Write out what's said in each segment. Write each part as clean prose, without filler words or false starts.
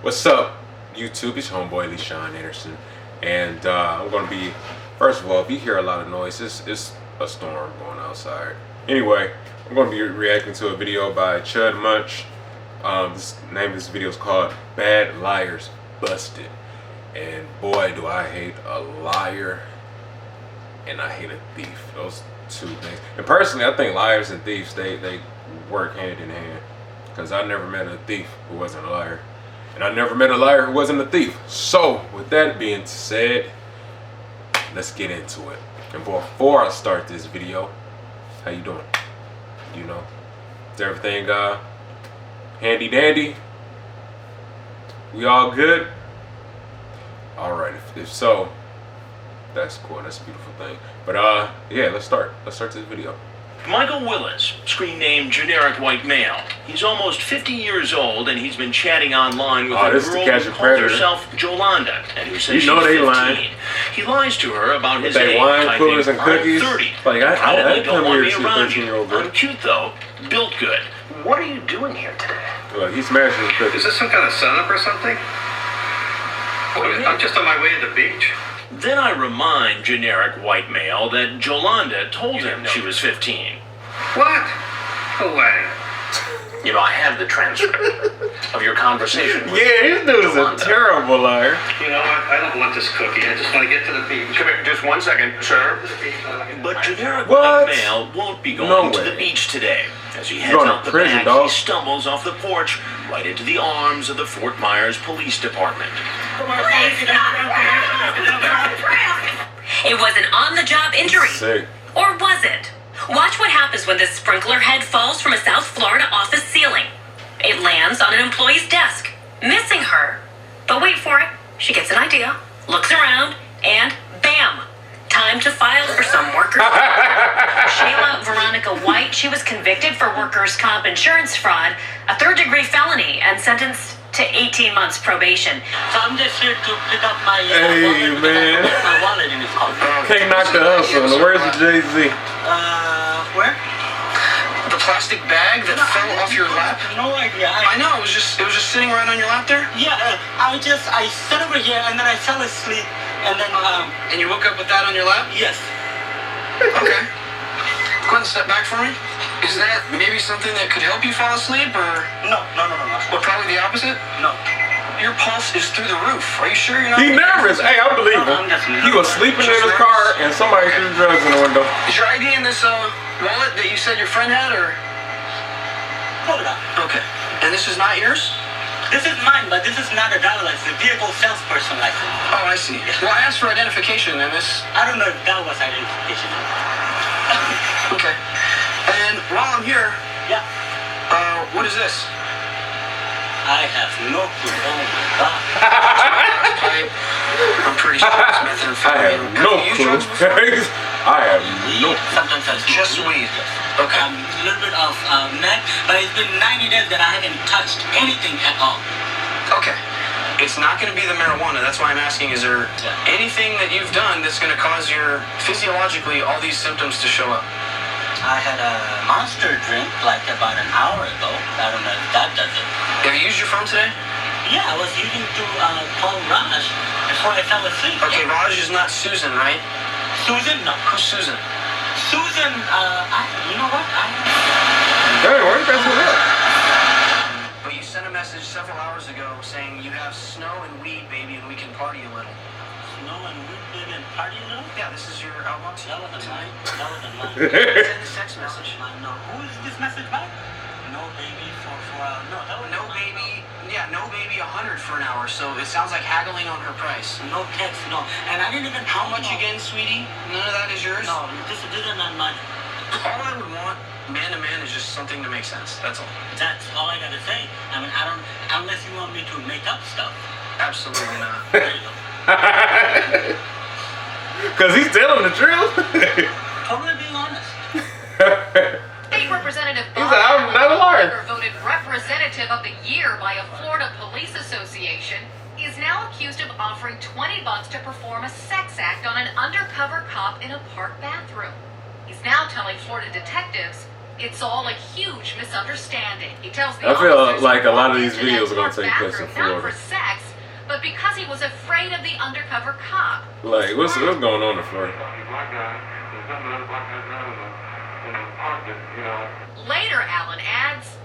What's up, YouTube? It's homeboy LeSean Anderson, and I'm going to be, first of all, if you hear a lot of noise, it's a storm going outside. Anyway, I'm going to be reacting to a video by Chud Munch. The name of this video is called Bad Liars Busted. And boy, do I hate a liar and I hate a thief. Those two things. And personally, I think liars and thieves, they work hand in hand. Because I never met a thief who wasn't a liar. And I never met a liar who wasn't a thief. So, with that being said, let's get into it. And before I start this video, how you doing? You know, is everything handy dandy? We all good? Alright, if so, that's cool. That's a beautiful thing. But yeah, let's start this video. Michael Willis, screen name generic white male. He's almost 50 years old, and he's been chatting online with a girl who calls herself Jolanda, and who says she's 15. He lies to her about his age, wine, coolers, and cookies. 30. Like, I don't want me around you. 13-year-old I'm cute though, built good. What are you doing here today? Well, he's smashing the cookies. Is this some kind of setup or something? I'm just on my way to the beach. Then I remind generic white male that Jolanda told him she was 15. What? No way. You know, I have the transcript of your conversation with Yeah, this dude is a Jolanda. terrible liar. You know what? I don't want this cookie. I just want to get to the beach. Come here, just 1 second, sir. But generic What? white male won't be going No to way. the beach today. As he heads Going to out the prison, back, dog. he stumbles off the porch right into the arms of the Fort Myers Police Department. It was an on-the-job injury. Sick. Or was it? Watch what happens when this sprinkler head falls from a South Florida office ceiling. It lands on an employee's desk, missing her. But wait for it. She gets an idea, looks around, and bam! Time to file for some workers' Shayla Veronica White, she was convicted for workers' comp insurance fraud, a third-degree felony, and sentenced to 18 months probation. So I'm just here to pick up my Hey, wallet. man. My wallet in his car. Can't knock the hustle. Where's the Jay-Z? Where? The plastic bag that fell off your lap? No idea. I know, it was just sitting right on your lap there? Yeah, I sat over here and then I fell asleep and then, And you woke up with that on your lap? yes. Okay. Go ahead and step back for me. Is that maybe something that could help you fall asleep, or? No. Well, probably the opposite? No. Your pulse is through the roof. Are you sure you're not? He nervous. Hey, I believe him. He was sleeping in his car and somebody threw drugs in the window. Is your ID in this wallet that you said your friend had, or? Hold on. Okay. And this is not yours? This is mine, but this is not a driver license. The vehicle salesperson license. Oh, I see. Well, I asked for identification, and this. I don't know if that was identification. Okay. And while I'm here, Yeah. what is this? I have no clue. Oh my God. Pipe. I'm pretty sure it's I methamphetamine. have no You use clue. drugs? I have no Sometimes I smoke Just weed. Okay. A little bit of meth, but it's been 90 days that I haven't touched anything at all. Okay. It's not going to be the marijuana. That's why I'm asking, is there anything that you've done that's going to cause your, physiologically, all these symptoms to show up? I had a monster drink like about an hour ago. I don't know if that does it. Have you used your phone today? Yeah, I was using to call Raj before I fell asleep. Okay, Raj is not Susan, right? Susan? No. Who's Susan? Susan, you know what? Hey, why you guys up? But you sent a message several hours ago saying you have snow and weed, baby, and we can party a little. No one would live in party though? Yeah, this is your outbox. That wasn't mine. That wasn't mine. Send this text message. No. Who is this message by? No baby for no, that was No baby, yeah, no baby 100 for an hour, so it sounds like haggling on her price. No text, no. And I didn't even How much again, sweetie? None of that is yours? No, this is not mine. All I would want, man to man, is just something to make sense. That's all. That's all I gotta say. I mean, I don't, unless you want me to make up stuff. Absolutely not. There you go. Because he's telling the truth. Totally being honest. State Representative He Bob said, "I'm not a liar." Allen, voted Representative of the Year by a Florida Police Association, is now accused of offering $20 to perform a sex act on an undercover cop in a park bathroom. He's now telling Florida detectives it's all a huge misunderstanding. He tells the I feel officers like a lot of who these walked into videos that are gonna park take place in bathroom not Florida. for sex, he was afraid of the undercover cop. Like, what's going on in Florida? Later, Allen adds,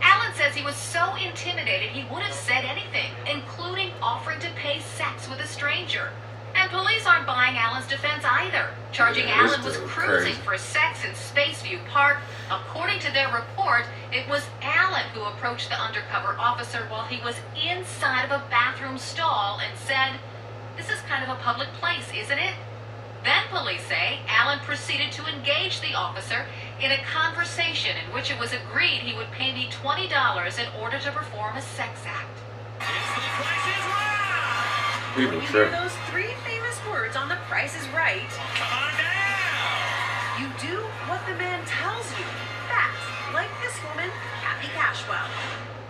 Allen says he was so intimidated he would have said anything, including offering to pay sex with a stranger. And police aren't buying Allen's defense either, charging Allen was cruising for sex in Spaceview Park. According to their report, it was Allen who approached the undercover officer while he was inside of a bathroom stall and said, "This is kind of a public place, isn't it?" Then police say Allen proceeded to engage the officer in a conversation in which it was agreed he would pay me $20 in order to perform a sex act. People When you trip. hear those three famous words on The Price is Right, Come on down. you do what the man tells you. Facts, like this woman, Kathy Cashwell.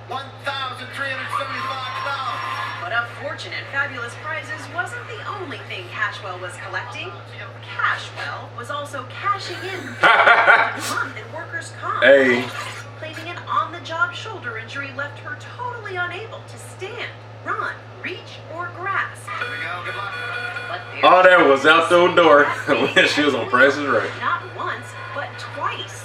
$1,375. But a fortune in fabulous prizes wasn't the only thing Cashwell was collecting. Cashwell was also cashing in a month in workers' comp. Hey. Claiming an on-the-job shoulder injury left her totally unable to stand, run, reach, or grasp. Here we go. Good luck. But All that was out the door when she was on Price is Right. Not once, but twice.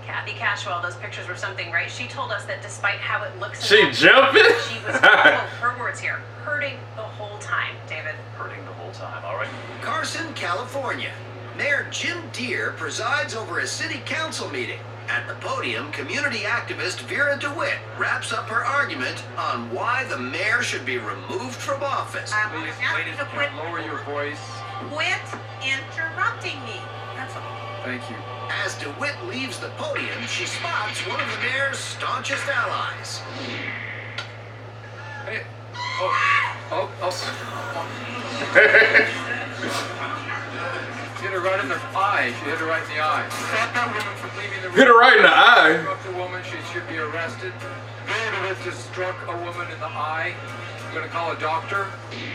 Kathy Cashwell, those pictures were something, right? She told us that despite how it looks, She jumping? she was, quote, her words here, hurting the whole time. David. Hurting the whole time, all right? Carson, California. Mayor Jim Deere presides over a city council meeting. At the podium, community activist Vera DeWitt wraps up her argument on why the mayor should be removed from office. Ladies and Quit, lower your voice. quit interrupting me. That's all. Thank you. As DeWitt leaves the podium, she spots one of the mayor's staunchest allies. Hey. Hit her right in the eye. She hit her right in the eye. Stop that woman from leaving the room. Hit her right in the eye. Struck the woman. She should be arrested. DeWitt just struck a woman in the eye. I'm gonna call a doctor.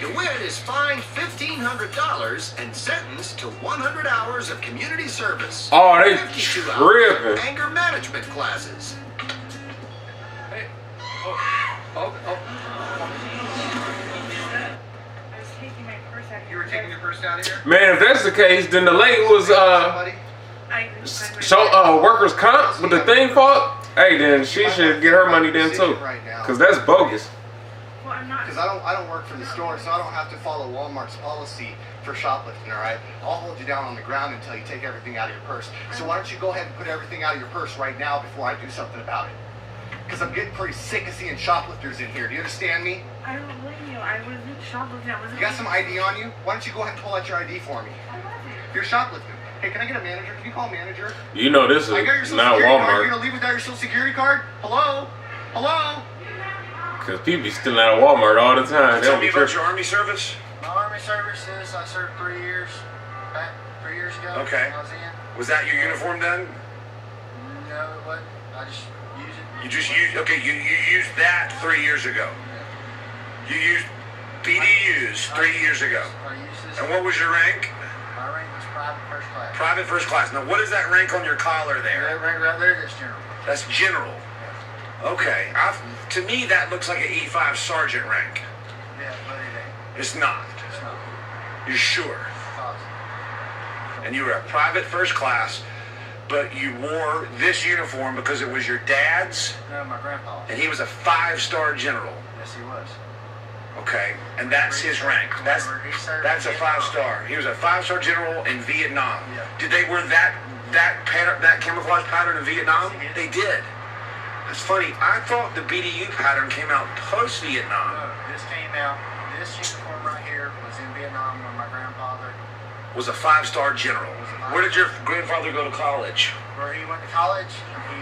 DeWitt is fined $1,500 and sentenced to 100 hours of community service. Oh, they 52 hours of tripping. anger management classes. Hey. You were taking your purse out of here? Man, if that's the case, then the lady was Somebody? workers' comp with the thing fault. Hey, then she should get her money then too, cause that's bogus. Because I don't work for the store, so I don't have to follow Walmart's policy for shoplifting, all right? I'll hold you down on the ground until you take everything out of your purse. So why don't you go ahead and put everything out of your purse right now before I do something about it? Because I'm getting pretty sick of seeing shoplifters in here. Do you understand me? I don't blame you. I wasn't shoplifting. You got some ID on you? Why don't you go ahead and pull out your ID for me? I wasn't. You're shoplifting. Hey, can I get a manager? Can you call a manager? You know this I got your is social not security card. You're Walmart, gonna leave without your social security card? Hello? Hello? cause people be stealing out of Walmart all the time. They'll Tell be me about tripping. your Army service. My Army services, I served 3 years. Back 3 years ago. Okay. I was in. Was that your uniform then? No, it wasn't. I just used it. You just used, okay, you used that 3 years ago. You used BDUs 3 years ago. I used this. And what was your rank? My rank was private first class. Private first class. Now, what is that rank on your collar there? That rank right there, that's general. That's general. Okay. To me, that looks like an E5 sergeant rank. Yeah, but it ain't. It's not. It's not. You're sure. Awesome. And you were a private first class, but you wore this uniform because it was your dad's, No, my grandpa. and he was a 5-star general. Yes, he was. Okay, and that's his rank. That's a 5-star. He was a 5-star general in Vietnam. Yeah. Did they wear that pattern, that camouflage pattern in Vietnam? They did. That's funny. I thought the BDU pattern came out post-Vietnam. No, this came out. This uniform right here was in Vietnam when my grandfather, Was a 5-star general. Where did your grandfather go to college? where he went to college, he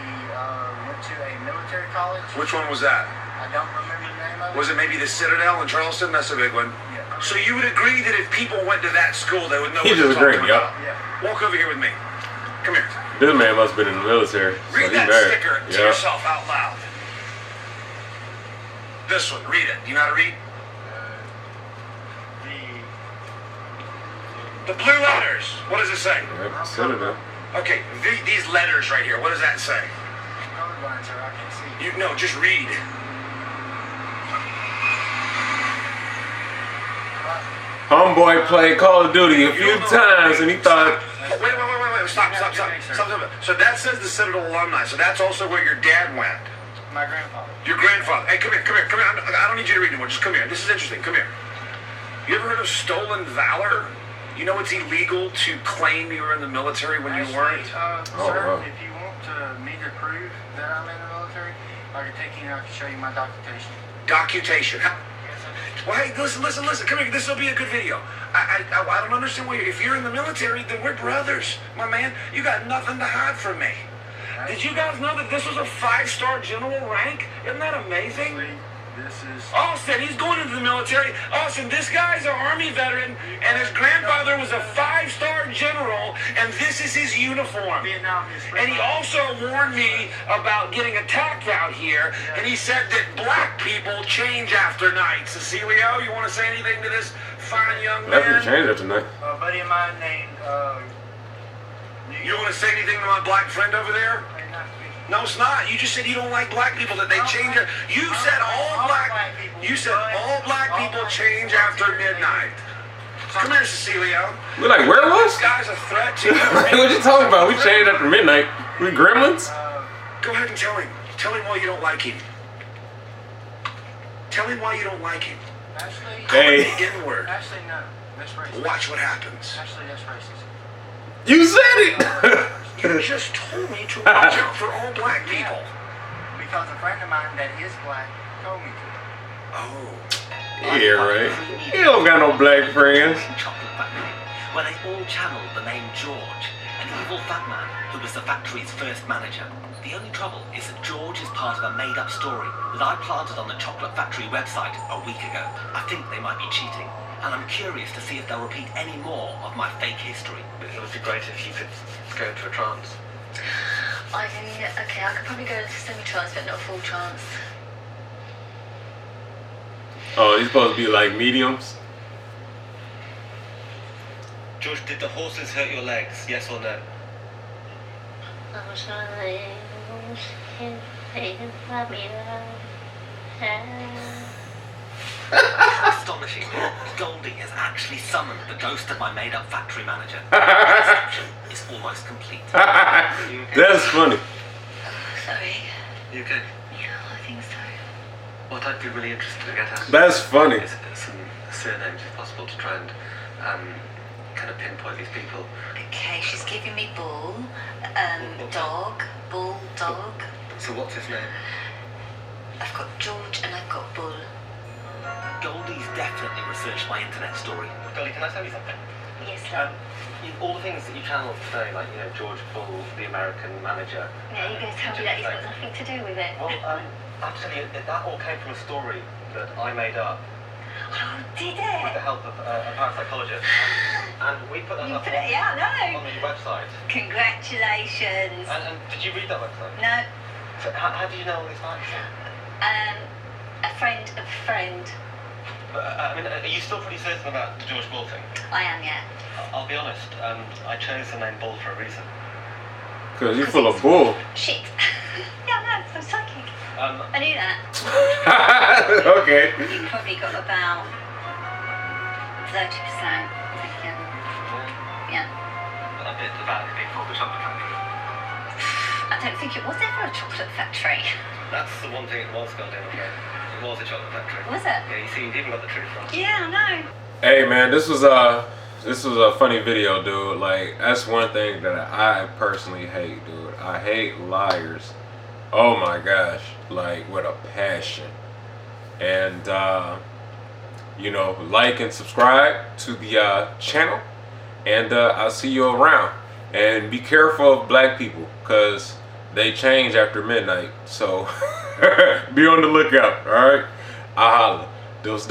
went to a military college. Which one was that? I don't remember the name of it. Was it maybe the Citadel in Charleston? That's a big one. Yeah. So you would agree that if people went to that school, they would know He what they're just agreed, talking yup. about? Yeah. Walk over here with me. Come here. This man must have been in the military. So Read he that bad. sticker to Yeah. yourself out loud. This one. Read it. Do you know how to read? The blue letters. What does it say? Yep, Senator. Okay, these letters right here. What does that say? Colorblind, sir. I can't see. You no, just read. Homeboy played Call of Duty a few times, and he thought. Wait, stop. So that says the Citadel alumni. So that's also where your dad went. My grandfather. Your grandfather. Hey, come here. I don't need you to read anymore. Just come here. This is interesting. Come here. You ever heard of stolen valor? You know it's illegal to claim you were in the military when you weren't? Sir, if you want me to prove that I'm in the military, I can take you and I can show you my documentation. Documentation. Well, hey, listen. Come here. This will be a good video. I don't understand why. If you're in the military, then we're brothers, my man. You got nothing to hide from me. Did you guys know that this was a 5-star general rank? Isn't that amazing? This is... Austin, he's going into the military. Austin, this guy's an Army veteran, and his grandfather was a 5-star general, and this is his uniform. And he also warned me about getting attacked out here, and he said that black people change after night. Cecilio, you want to say anything to this fine young man? Definitely change after night. A buddy of mine named... You want to say anything to my black friend over there? No, it's not. You just said you don't like black people, that they change. You said all black people change after midnight. Come here, Cecilio. We're like werewolves? This guy's a threat to you. What you talking about? We changed after midnight. We gremlins? Go ahead and tell him. Tell him why you don't like him. Tell him why you don't like him. Actually, hey. N-word. Actually, no. That's racist. Watch what happens. Actually, that's racist. You said it! You just told me to watch out for all black people. Because a friend of mine that is black told me to. Oh. Yeah, right. You don't got no black friends. Chocolate factory, where they all channeled the name George, an evil fat man who was the factory's first manager. The only trouble is that George is part of a made-up story that I planted on the Chocolate Factory website a week ago. I think they might be cheating, and I'm curious to see if they'll repeat any more of my fake history. It would be great if you could go into a trance. I could probably go into semi-trance, but not full trance. Oh, he's supposed to be like mediums? George, did the horses hurt your legs? Yes or no? Astonishing. Goldie has actually summoned the ghost of my made-up factory manager. The deception is almost complete. That's funny. Sorry. You okay? Yeah, I think so. What I'd be really interested to get at That's funny. is some surnames, if possible, to try and kind of pinpoint these people. Okay, she's giving me Bull, Dog, Bull, Dog. So what's his name? I've got George and I've got Bull. Goldie's definitely researched my internet story. Goldie, can I tell you something? Yes, all the things that you channeled today, like, George Bull, the American manager. Yeah, you're going to tell me that he's got nothing to do with it. Well, actually, that all came from a story that I made up. Oh, did it? With the help of a parapsychologist. And we put that up on the website. Congratulations. And did you read that website? No. So how did you know all these facts? A friend of a friend. I mean, are you still pretty certain about the George Bull thing? I am, yeah. I'll be honest, I chose the name Bull for a reason. Because you're full of bull. Shit. Yeah, no, I'm psychic. I knew that. Okay. You probably got about 30%, I think, yeah. A bit about it being called the Chocolate Factory. I don't think it was ever a chocolate factory. That's the one thing it was, Goldie, I'm afraid. It was a chocolate factory. Was it? Yeah, you see, you've even got the truth wrong. Yeah, I know. Hey man, this was a funny video, dude. Like, that's one thing that I personally hate, dude. I hate liars. Oh my gosh, like with a passion. And like and subscribe to the channel, and I'll see you around. And be careful of black people, because they change after midnight. So be on the lookout. All right, I holla. Dos.